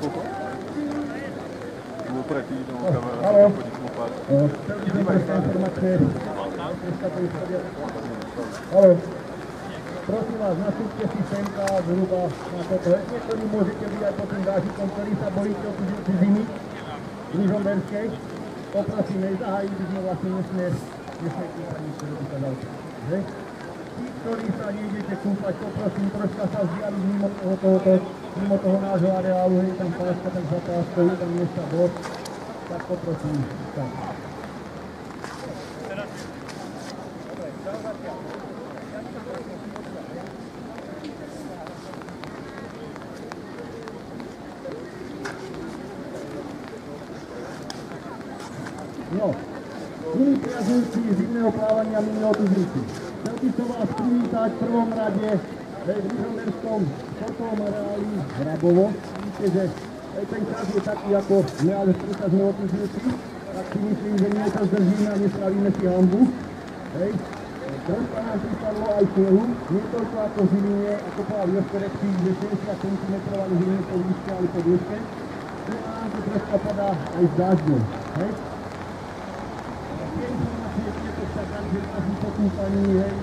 Haló. Haló. Prosím vás, nastúpte si semka zhruba na toto. Niektorí môžete byť aj pod tým dážikom, ktorý sa bojíte o tú zimy v Ružomberskej. Poprosím, nezahájiť by sme vlastne nesmier kúpať nič, ktorý by sa dal. Tí, ktorí sa nejdete kúpať, poprosím troška sa vzdialiť mimo toho nášho areálu, je tam páska, tak za páskou, je tam miesta dosť, tak poprosím. Tak. No, milí priaznivci zimného plávania, milí otužníci. Chcel by som vás privítať v prvom rade v Ružomberskom športovom areáli Hrabovo. Vidíte, že ten čas je taký, ako sme, ale predsa sme otužníci, tak si myslím, že nie sa zdržíme a nespravíme si hanbu. Troška nám pripadlo aj snehu, nie toľko ako v Žiline, ako povedal Jožko Repčí, že 60 cm v Žiline po výške, ale po dĺžke. Nám to troška padá aj s dážďom. Po kúpaní, hej,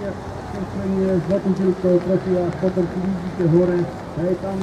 keď sme s otužilkou, prosím vás, potom si vidíte hore, hej, tam